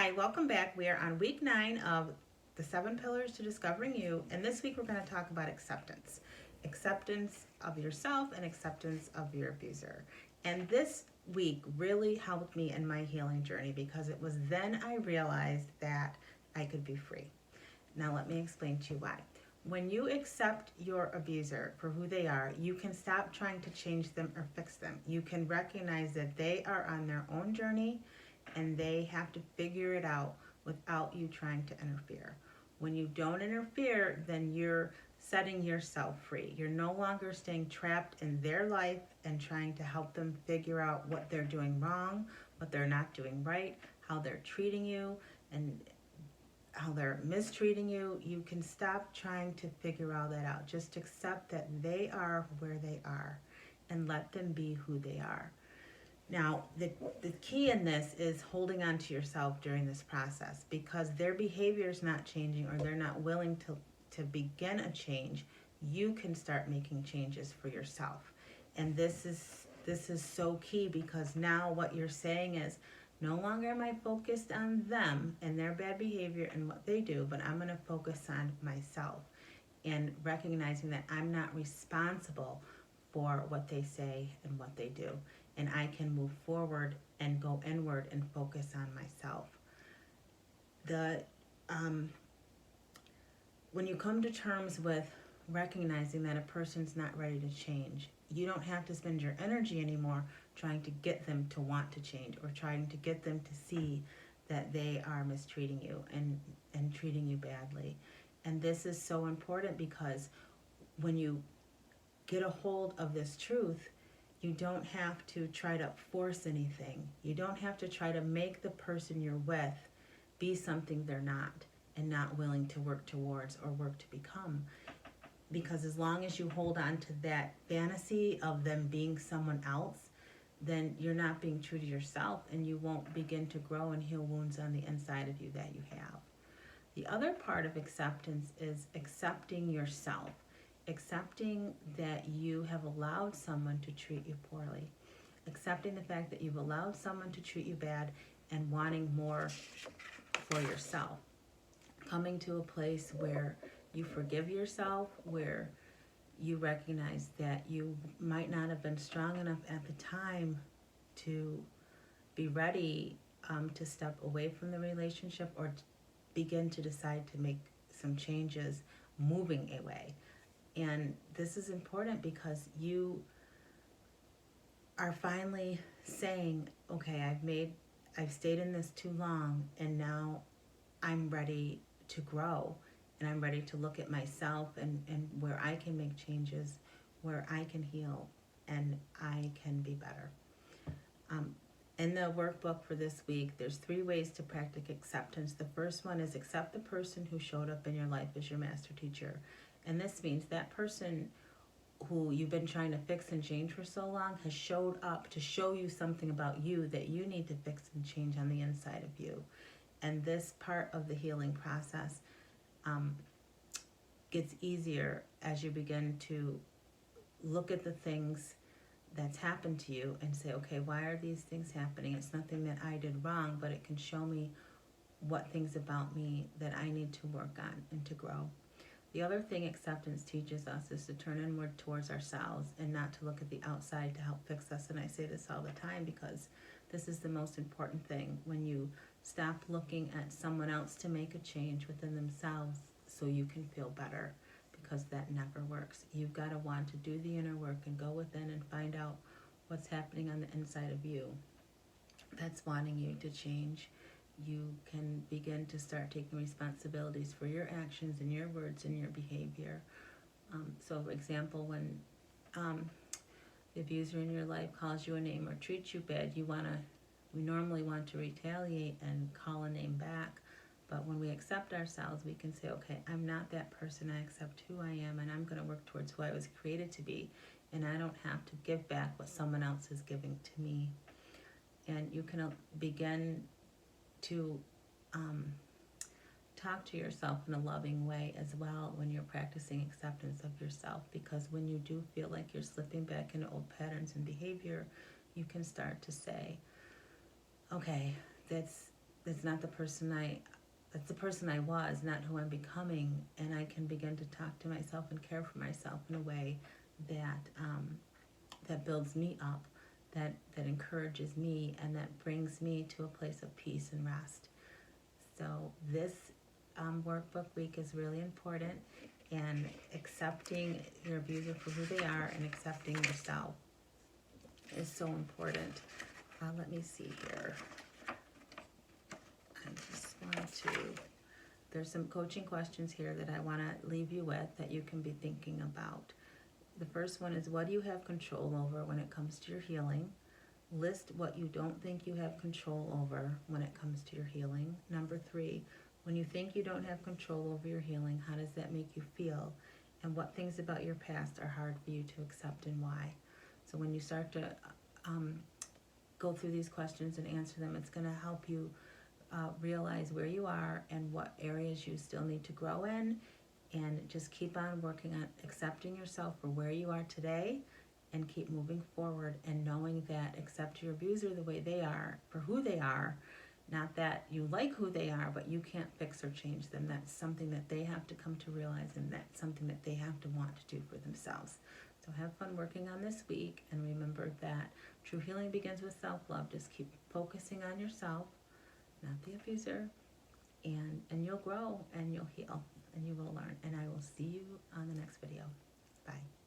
Hi, welcome back. We are on week 9 of the 7 pillars to discovering you, and this week we're going to talk about acceptance. Acceptance of yourself and acceptance of your abuser. And this week really helped me in my healing journey because it was then I realized that I could be free. Now let me explain to you why. When you accept your abuser for who they are, you can stop trying to change them or fix them. You can recognize that they are on their own journey and they have to figure it out without you trying to interfere. When you don't interfere, then you're setting yourself free. You're no longer staying trapped in their life and trying to help them figure out what they're doing wrong, what they're not doing right, how they're treating you, and how they're mistreating you. You can stop trying to figure all that out. Just accept that they are where they are and let them be who they are. Now, the key in this is holding on to yourself during this process, because their behavior is not changing or they're not willing to begin a change. You can start making changes for yourself. And this is so key, because now what you're saying is, no longer am I focused on them and their bad behavior and what they do, but I'm going to focus on myself and recognizing that I'm not responsible for what they say and what they do. And I can move forward and go inward and focus on myself. When you come to terms with recognizing that a person's not ready to change, you don't have to spend your energy anymore trying to get them to want to change or trying to get them to see that they are mistreating you and treating you badly. And this is so important, because when you get a hold of this truth, you don't have to try to force anything. You don't have to try to make the person you're with be something they're not and not willing to work towards or work to become. Because as long as you hold on to that fantasy of them being someone else, then you're not being true to yourself, and you won't begin to grow and heal wounds on the inside of you that you have. The other part of acceptance is accepting yourself. Accepting that you have allowed someone to treat you poorly. Accepting the fact that you've allowed someone to treat you bad and wanting more for yourself. Coming to a place where you forgive yourself, where you recognize that you might not have been strong enough at the time to be ready to step away from the relationship or begin to decide to make some changes moving away. And this is important because you are finally saying, okay, I've stayed in this too long, and now I'm ready to grow, and I'm ready to look at myself and where I can make changes, where I can heal, and I can be better. In the workbook for this week, there's 3 ways to practice acceptance. The first one is accept the person who showed up in your life as your master teacher. And this means that person who you've been trying to fix and change for so long has showed up to show you something about you that you need to fix and change on the inside of you. And this part of the healing process gets easier as you begin to look at the things that's happened to you and say, okay, why are these things happening? It's nothing that I did wrong, but it can show me what things about me that I need to work on and to grow. The other thing acceptance teaches us is to turn inward towards ourselves and not to look at the outside to help fix us. And I say this all the time because this is the most important thing. When you stop looking at someone else to make a change within themselves so you can feel better, because that never works. You've got to want to do the inner work and go within and find out what's happening on the inside of you that's wanting you to change. You can begin to start taking responsibilities for your actions and your words and your behavior. So, for example, when the abuser in your life calls you a name or treats you bad, we normally want to retaliate and call a name back. But when we accept ourselves, we can say, okay, I'm not that person. I accept who I am, and I'm going to work towards who I was created to be. And I don't have to give back what someone else is giving to me. And you can begin to talk to yourself in a loving way as well when you're practicing acceptance of yourself, because when you do feel like you're slipping back into old patterns and behavior, you can start to say, okay, that's it's not the person it's the person I was, not who I'm becoming, and I can begin to talk to myself and care for myself in a way that that builds me up, that encourages me, and that brings me to a place of peace and rest. So this workbook week is really important, and accepting your abuser for who they are and accepting yourself is so important. Let me see here. I just want to, there's some coaching questions here that I want to leave you with that you can be thinking about. The first one is, what do you have control over when it comes to your healing? List what you don't think you have control over when it comes to your healing. Number 3, when you think you don't have control over your healing, how does that make you feel? And what things about your past are hard for you to accept and why? So when you start to go through these questions and answer them, it's going to help you realize where you are and what areas you still need to grow in, and just keep on working on accepting yourself for where you are today, and keep moving forward and knowing that accept your abuser the way they are, for who they are, not that you like who they are, but you can't fix or change them. That's something that they have to come to realize, and that's something that they have to want to do for themselves. So have fun working on this week, and remember that true healing begins with self-love. Just keep focusing on yourself, not the abuser, and you'll grow and you'll heal and you will learn. And I will see you on the next video. Bye.